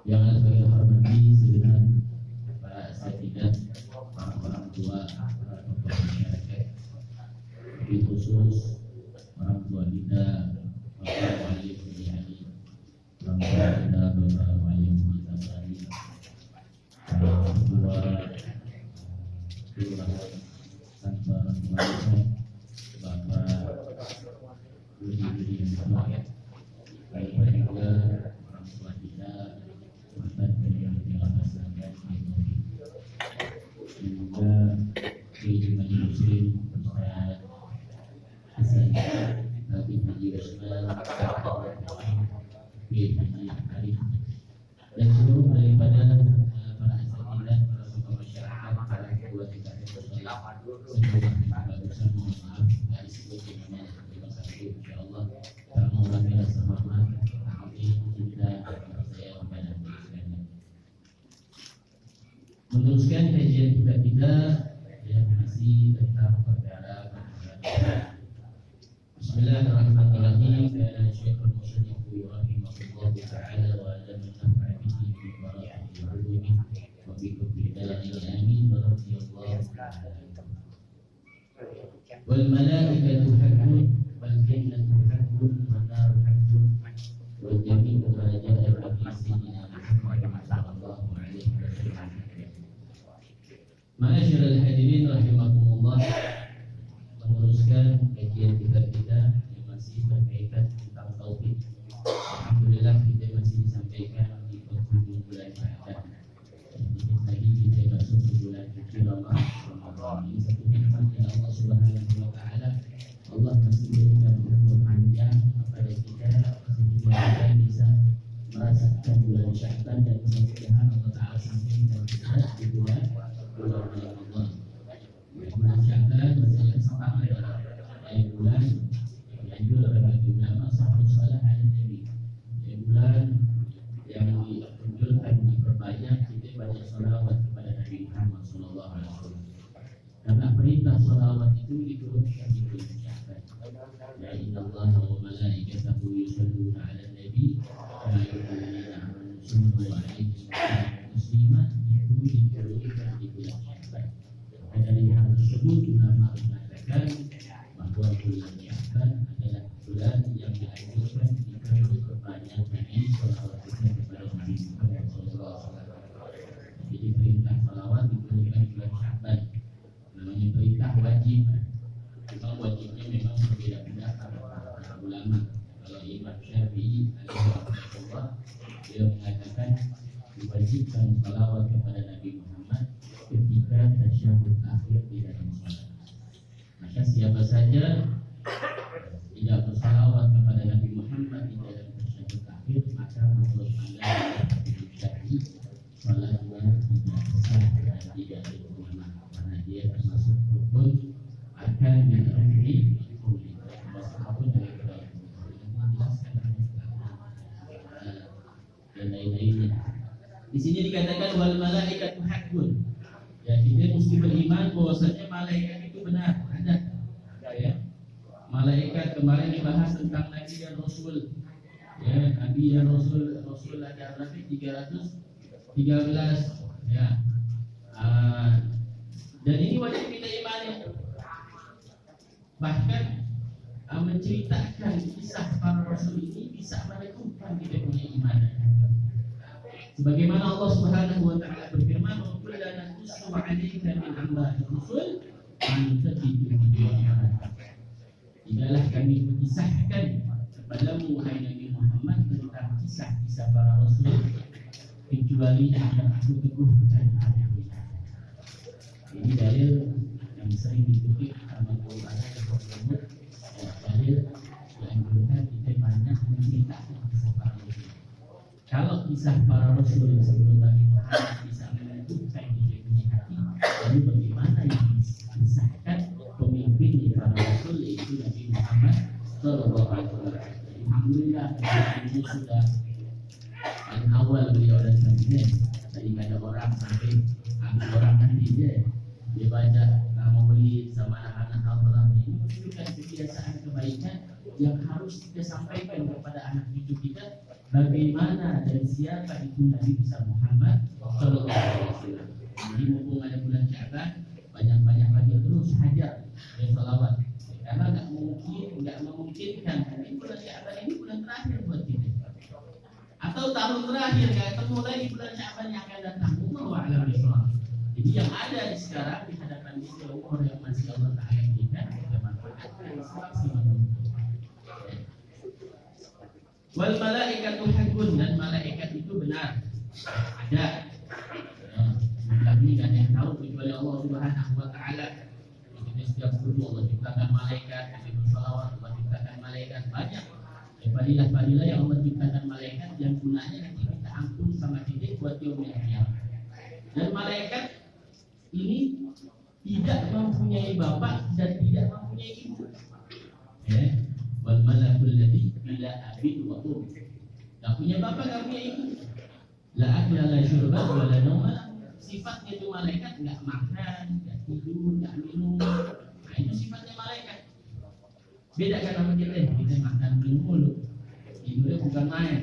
Yang saya hormati segenap para asatidzah, para orang tua, para tokoh masyarakat, lebih khusus orang tua kita, Bapak Wali Suriani, orang tua kita, Bapak Wali Muhammad, orang tua tanpa orang tua Bapak Budi yang semuanya, baik juga orang tua kita. Juga di Muslim Ustaz Hasan Habib Haji Usman Habib Haji Arif dan seluruh daripada para asatidzah, para tokoh masyarakat, para ketua kita semua bagusan mohon maaf tidak disebut di mana terima kasih insyaallah tak mengulangi rasa hormat kami cinta saya kepada sekalian. Meneruskan kajian kita yang masih tentang perkara Bismillahirrahmanirrahim. Kana Syekhul Musannif rahimahullah taala wa ala naf'a bihi fi barakati ulumi wa bi kulli dalil amin radhiyallahu ta'ala. Wal malaikatu haqqun wal jannatu haqqun wan naru haqqun wa jami'u ma ja'a bi sayyidina Muhammad sallallahu alaihi wasallam. Ma'asyiral hadirin rahimakumullah, meneruskan kajian kita yang masih berkaitan tentang tauhid. Alhamdulillah kita masih disampaikan di penghujung bulan Sya'ban. Sedikit lagi kita masuk ke bulan suci Ramadan. Ini satu nikmat yang Allah Subhanahu wa taala, Allah masih berikan umur panjang kepada kita sehingga kita bisa merasakan bulan Sya'ban dan mudah-mudahan Allah Taala sampaikan kita di bulan Ramadan. Bulan Sya'ban masih sama bulan yang juga berbagi nama Sahrul Salah ala Nabi. Bulan yang dianjurkan diperbanyak kita banyak salawat kepada Nabi Muhammad sallallahu alaihi wasallam. Karena perintah salawat itu diturunkan di bulan Sya'ban. Ya innallaha wa malaikatahu yusholluna 'alan nabi ya ayyuhallazina amanu sallu 'alaihi wa sallimu taslima. Itu diturunkan di bulan Sya'ban. Dan dari hal tersebut ulama mengatakan bahwa bulan Sya'ban adalah bulan yang dianjurkan banyak-banyak salawat kita kepada Nabi Muhammad SAW. Jadi perintah salawat diperlukan bulan Sya'ban. Namanya perintah wajib. Memang wajibnya memang berbeda-beda para ulama. Kalau Imam Syafi'i alaihi dia mengatakan diwajibkan salawat kepada Nabi Muhammad ketika tasyahud akhir di dalam salat. Maka siapa saja tidak bersalawat kepada Nabi Muhammad di dalam tasyahud akhir, maka menurut Imam Syafi'i salatnya tidak sah dan tidak diterima karena dia termasuk rukun akan dipenuhi meskipun dari menjelaskan dan lain-lainnya. Di sini dikatakan wal malaikatu haqqun. Ya, kita mesti beriman bahwasanya malaikat itu benar, ada. Ya. Malaikat kemarin dibahas tentang Nabi dan Rasul. Ya, Nabi dan Rasul ada berapa? 313. Ya. Dan ini wajib kita imani. Bahkan menceritakan kisah para rasul ini bisa meneguhkan kita punya iman. Sebagaimana Allah Subhanahu wa taala berfirman, "Wa kullana naqussu 'alaika min anba'i rusul an tabi'u Tidaklah kami kisahkan kepadamu wahai Nabi Muhammad tentang kisah-kisah para rasul kecuali yang aku teguhkan padamu. Ini dalil yang sering dikutip sama Quran tersebut. Dalil yang benar kita banyak menceritakan kisah para rasul. Kalau kisah para rasul sebelum Nabi Muhammad bisa meneguhkan dia punya hati, lalu bagaimana yang disahkan pemimpin para rasul yaitu Nabi Muhammad Sallallahu Alaihi Wasallam. Alhamdulillah ini sudah yang awal beliau datang ini. Tadi ada orang sampai habis orang nanti dia baca nama beli sama anak-anak Allah ini menunjukkan kebiasaan kebaikan yang harus kita sampaikan kepada anak cucu kita. Bagaimana dan siapa itu Nabi besar Muhammad Sallallahu Alaihi Wasallam. Jadi mumpung ada bulan Sya'ban, banyak-banyak lagi terus hajar dan salawat. Karena nggak memungkinkan ini bulan Sya'ban ini bulan terakhir buat kita. Atau tahun terakhir nggak ketemu lagi bulan Sya'ban yang akan datang. Wallahu a'lam bishawab. Jadi yang ada di sekarang di hadapan kita umur yang masih Allah Taala berikan kita manfaatkan semaksimal mungkin. Wal malaikatu haqqun, dan malaikat itu benar ada. Kami tidak ada yang tahu kecuali Allah Subhanahu wa taala. Kita setiap waktu Allah ciptakan malaikat, kita bersalawat, Allah ciptakan malaikat banyak. Fadilah-fadilah yang Allah ciptakan malaikat yang gunanya nanti kita ampun sama kita buat yaumil qiyamah. Dan malaikat ini tidak mempunyai bapak dan tidak mempunyai ibu. Ya. Wal malakul ladzi bila abid wa um. Enggak punya bapak, enggak punya ibu. La akla la syurba wa la nauma. Sifatnya itu malaikat enggak makan, enggak tidur, enggak minum. Nah, itu sifatnya malaikat. Beda kan sama kita makan minum mulu. Tidurnya bukan main.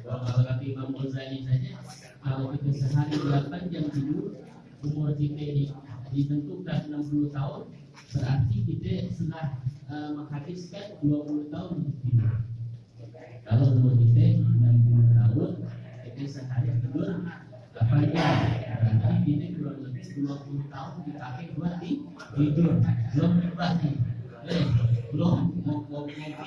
Kalau kata Imam Ghazali saja, kalau kita sehari 8 jam tidur, umur kita ditentukan 60 tahun, berarti kita sudah menghabiskan 20 tahun untuk tidur. Kalau umur kita 60 tahun, kita sehari tidur 8 jam, berarti kita kurang lebih 20 tahun dipakai buat tidur. Belum ibadah, belum mau ngopinya,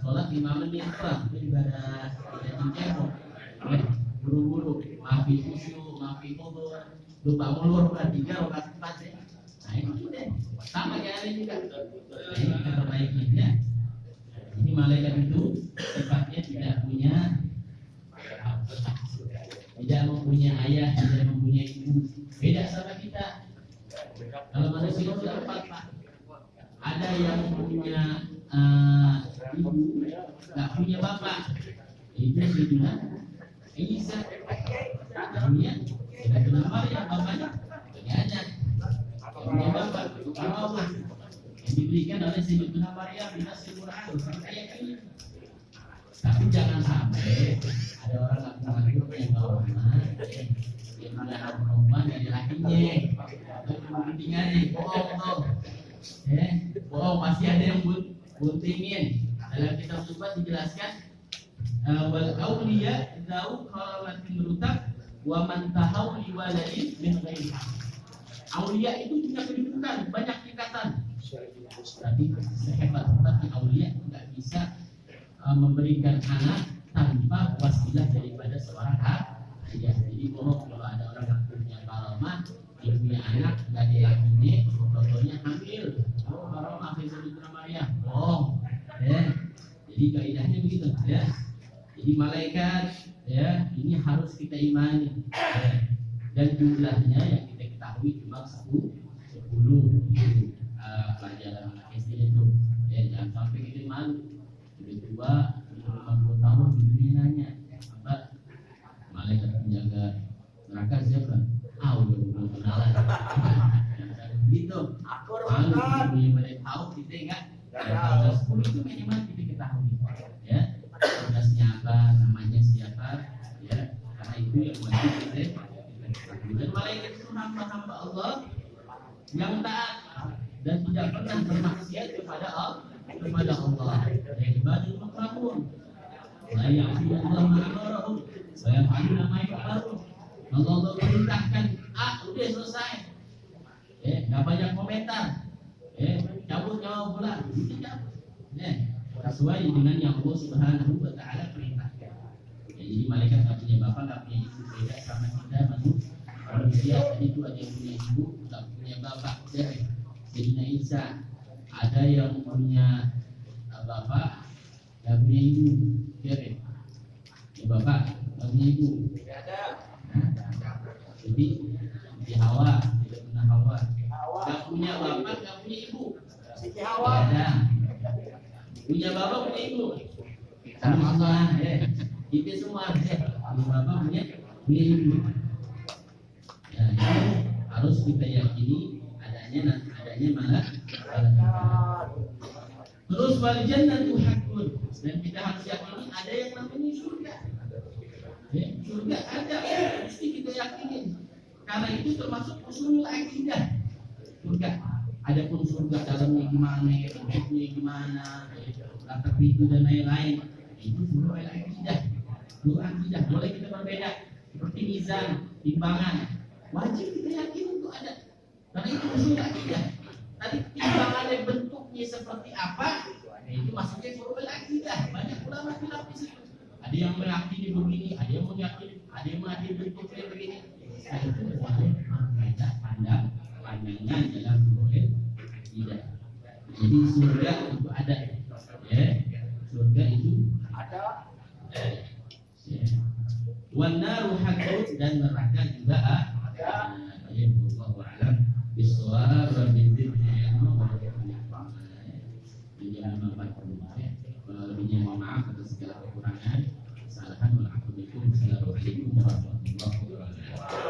sholat 5 menit kurang, itu ibadah tidak buru-buru, maafi khusyuk, maafi qudur, lupa mulur, 3 rakaat 4 ya. Nah itu deh, sama kayak ini juga. Ini kita perbaiki ya. Ini malaikat itu sifatnya tidak mempunyai ayah, tidak mempunyai ibu. Beda sama kita. Kalau manusia sudah 4 Pak. Ada yang punya ibu, nggak punya bapak. Itu Sayyidina Isa. Namanya tidak kenapa ya bapaknya? Tidak ada. Punya bapak, Allah yang diberikan oleh Sayyidina Maryam di Nasrul Quran ayat ini. Tapi jangan sampai ada orang laki-laki yang bawa anak yang punya anak perempuan dari lakinya, atau kepentingannya bohong, bohong masih ada yang buntingin. dalam kitab Subhat dijelaskan wal auliya dzau qaramatin rutab wa man tahau li waladin min ghairi. Aulia itu punya kedudukan, banyak tingkatan. Tapi sehebat hebatnya aulia nggak bisa memberikan anak tanpa wasilah daripada seorang ayah. Jadi kalau ada orang yang punya karamah, dia punya anak nggak diakini, contohnya hamil. Oh, karamah Sayyidatuna Maryam. Oh, ya. Jadi kaidahnya begitu, ya. Jadi malaikat, ya, ini harus kita imani. Ya. Dan jumlahnya yang kita ketahui cuma 10 pelajaran anak SD itu. Ya, jangan sampai kita malu. Tiba-tiba 50 tahun di dunia nanya, apa malaikat penjaga neraka siapa? Udah belum kenalan. Gitu. Malu punya mereka tahu kita enggak. Kalau 10 itu minimal kita ketahui. Ya, tugasnya apa, namanya siapa, ya, karena itu yang wajib kita. Dan malaikat itu hamba-hamba Allah yang taat dan tidak pernah bermaksiat kepada Allah. Ibadul mukramun la ya'budu ma'amarahum wa yaf'aluna ma yu'marun. Allah perintahkan udah selesai. Enggak banyak komentar. Cabut nyawa pula. Itu cabut. Sesuai dengan yang Allah Subhanahu wa taala perintahkan. Jadi malaikat enggak punya bapak, enggak punya ibu, beda sama kita manusia. Tadi itu ada yang punya ibu, enggak punya bapak. Sayyidina Isa ada yang punya bapak, enggak punya ibu. Ya bapak, enggak punya ibu. Jadi di Hawa tidak pernah Hawa. Enggak punya bapak, enggak punya ibu. Ada. Punya bapak, punya ibu. Sama semua, itu semua. Punya bapak, punya ibu. Ya, itu harus kita yakini adanya malah. Terus wal jannatu haqqun, dan kita harus yakini ada yang namanya surga. Surga ada, mesti kita yakini. Karena itu termasuk usul akidah. Surga. Adapun surga dalamnya gimana, bentuknya gimana, latar pintu dan lain-lain, itu semua akidah. Dua akidah boleh kita berbeda. Seperti mizan, timbangan, wajib kita yakini untuk ada. Karena itu usul akidah. Tadi timbangannya bentuknya seperti apa, itu masuknya surga akidah. Banyak ulama bilang di situ. Ada yang meyakini begini, ada yang meyakini, ada yang meyakini bentuknya begini. Nah, itu berbeda pandangan dalam surga tidak. Jadi surga itu ada, ya. Surga itu ada. Wanaru haqqun, dan neraka juga ada. Ya, wallahu a'lam bishawab wa bidzikri Kalau maaf atas segala kekurangan, kesalahan. Assalamualaikum warahmatullahi wabarakatuh.